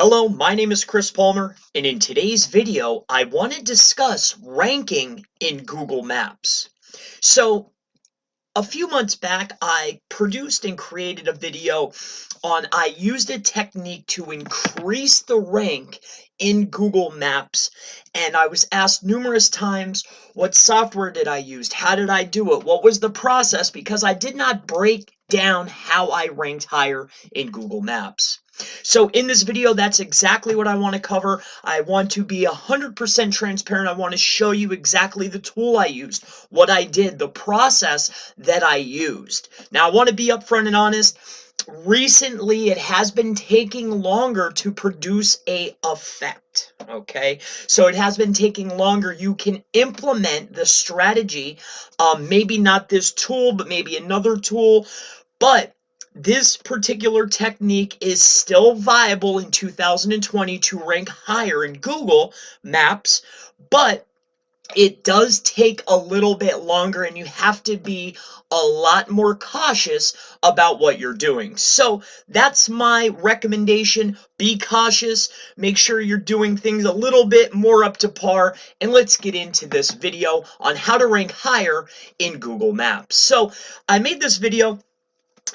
Hello, my name is Chris Palmer, and in today's video, I want to discuss ranking in Google Maps. So, a few months back, I produced and created a video on I used a technique to increase the rank in Google Maps, and I was asked numerous times, what software did I use? How did I do it? What was the process? Because I did not break down how I ranked higher in Google Maps. So in this video, that's exactly what I want to cover. I want to be 100% transparent. I want to show you exactly the tool I used, what I did, the process that I used. Now, I want to be upfront and honest. Recently, it has been taking longer to produce a effect, okay? So it has been taking longer. You can implement the strategy, maybe not this tool, but maybe another tool, but this particular technique is still viable in 2020 to rank higher in Google Maps, but it does take a little bit longer and you have to be a lot more cautious about what you're doing. So that's my recommendation. Be cautious. Make sure you're doing things a little bit more up to par. And let's get into this video on how to rank higher in Google Maps. So I made this video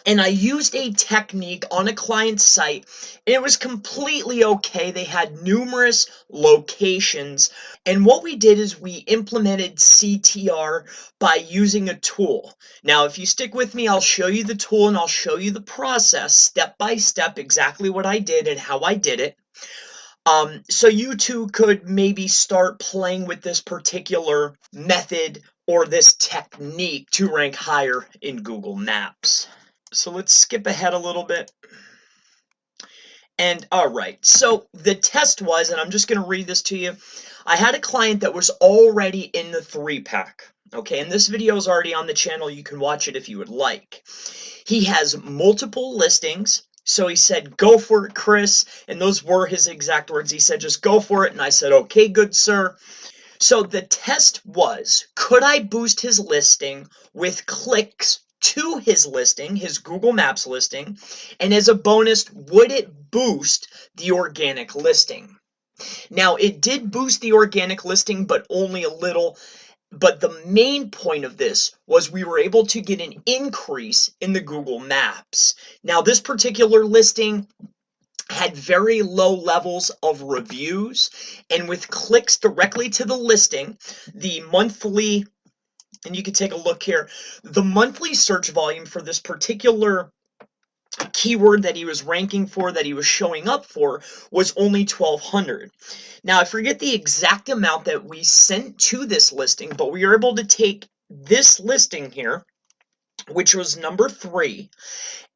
and I used a technique on a client's site, and it was completely okay. They had numerous locations, and what we did is we implemented CTR by using a tool. Now, if you stick with me, I'll show you the tool and I'll show you the process step by step, exactly what I did and how I did it. So you too could maybe start playing with this particular method or this technique to rank higher in Google Maps. So let's skip ahead a little bit. And all right, so the test was, and I'm just going to read this to you. I had a client that was already in the 3-pack. Okay, and this video is already on the channel. You can watch it if you would like. He has multiple listings. So he said, go for it, Chris. And those were his exact words. He said, just go for it. And I said, okay, good sir. So the test was, could I boost his listing with clicks to his listing, his Google Maps listing, and as a bonus, would it boost the organic listing? Now, it did boost the organic listing, but only a little. But the main point of this was we were able to get an increase in the Google Maps. Now, this particular listing had very low levels of reviews, and with clicks directly to the listing, the monthly, and you can take a look here, the monthly search volume for this particular keyword that he was ranking for, that he was showing up for, was only 1,200. Now, I forget the exact amount that we sent to this listing, but we were able to take this listing here, which was number 3,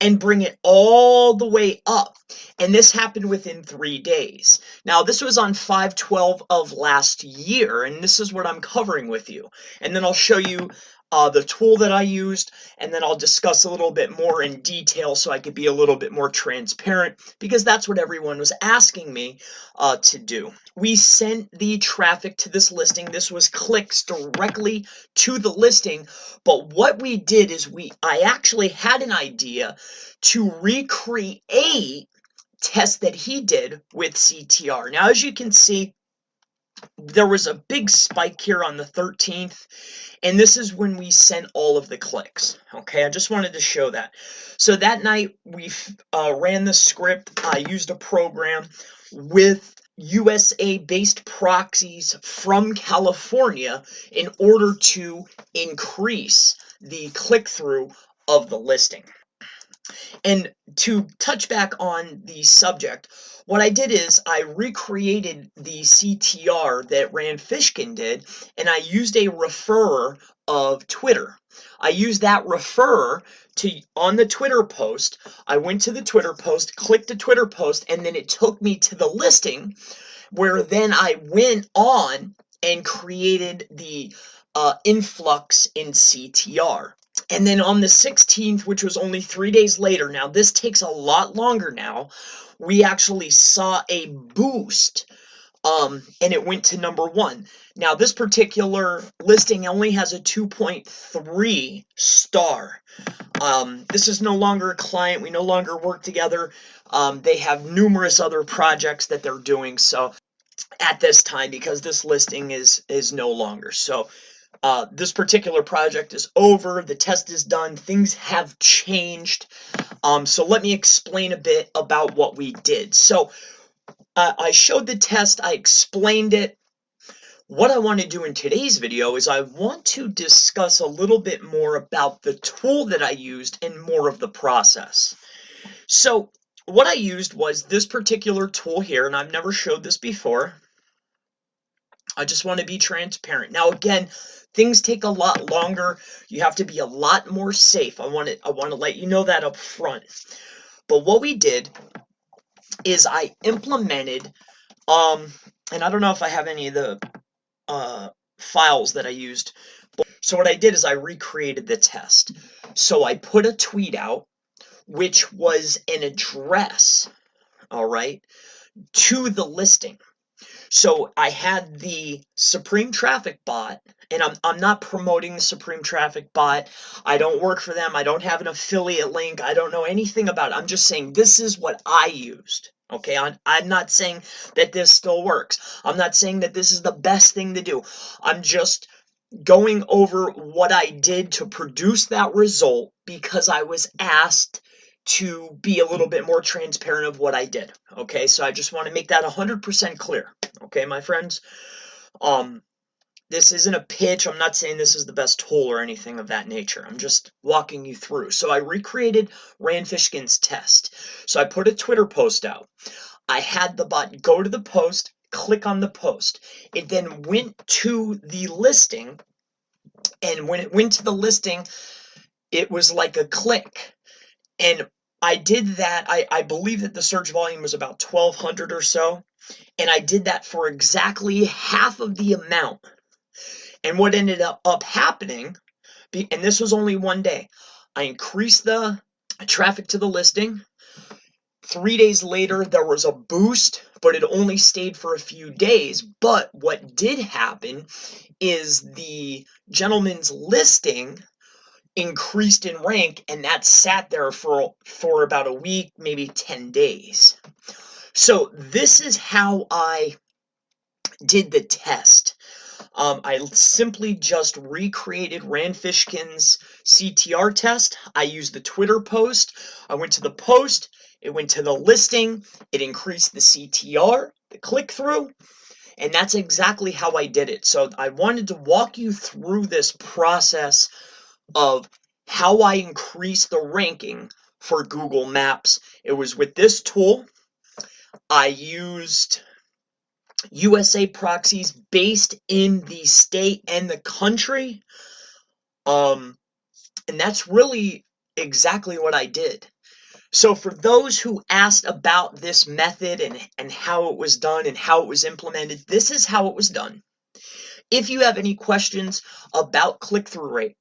and bring it all the way up. And this happened within 3 days. Now, this was on 5/12 of last year, and this is what I'm covering with you. And then I'll show you the tool that I used, and then I'll discuss a little bit more in detail so I could be a little bit more transparent, because that's what everyone was asking me to do. We sent the traffic to this listing. This was clicks directly to the listing, but what we did is I actually had an idea to recreate tests that he did with CTR. Now, as you can see, there was a big spike here on the 13th, and this is when we sent all of the clicks. Okay, I just wanted to show that. So that night we ran the script. I used a program with USA-based proxies from California in order to increase the click-through of the listing. And to touch back on the subject, what I did is I recreated the CTR that Rand Fishkin did, and I used a referrer of Twitter. I used that referrer on the Twitter post. I went to the Twitter post, clicked the Twitter post, and then it took me to the listing, where then I went on and created the influx in CTR. And then on the 16th, which was only 3 days later, now this takes a lot longer now, we actually saw a boost and it went to number 1. Now, this particular listing only has a 2.3 star. This is no longer a client. We no longer work together. They have numerous other projects that they're doing. So at this time, because this listing is no longer. So this particular project is over. The test is done. Things have changed. So let me explain a bit about what we did. So I showed the test. I explained it. What I want to do in today's video is I want to discuss a little bit more about the tool that I used and more of the process. So what I used was this particular tool here, and I've never showed this before. I just want to be transparent. Now, again, things take a lot longer. You have to be a lot more safe. I want to let you know that up front. But what we did is I implemented, and I don't know if I have any of the files that I used. So what I did is I recreated the test. So I put a tweet out, which was an address, all right, to the listing. So I had the Supreme Traffic bot, and I'm not promoting the Supreme Traffic bot. I don't work for them. I don't have an affiliate link. I don't know anything about it. I'm just saying this is what I used. Okay, I'm not saying that this still works. I'm not saying that this is the best thing to do. I'm just going over what I did to produce that result because I was asked to be a little bit more transparent of what I did. Okay, so I just want to make that 100% clear. Okay, my friends, this isn't a pitch. I'm not saying this is the best tool or anything of that nature. I'm just walking you through. So I recreated Rand Fishkin's test. So I put a Twitter post out. I had the bot go to the post, click on the post. It then went to the listing, and when it went to the listing, it was like a click. And I did that. I believe that the search volume was about 1,200 or so. And I did that for exactly half of the amount. And what ended up happening, and this was only one day, I increased the traffic to the listing. 3 days later, there was a boost, but it only stayed for a few days. But what did happen is the gentleman's listing increased in rank, and that sat there for about a week, maybe 10 days. So this is how I did the test. I simply just recreated Rand Fishkin's CTR test. I used the Twitter post. I went to the post. It went to the listing. It increased the CTR, the click-through, and that's exactly how I did it. So I wanted to walk you through this process of how I increased the ranking for Google Maps. It was with this tool. I used USA proxies based in the state and the country. And that's really exactly what I did. So for those who asked about this method and how it was done and how it was implemented, this is how it was done. If you have any questions about click-through rate,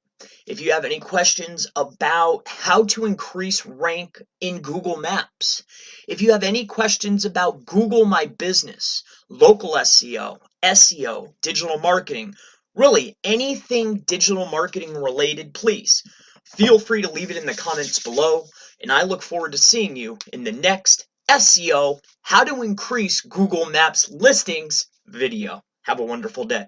if you have any questions about how to increase rank in Google Maps, if you have any questions about Google My Business, local SEO, digital marketing, really anything digital marketing related, please feel free to leave it in the comments below, and I look forward to seeing you in the next SEO How to Increase Google Maps Listings video. Have a wonderful day.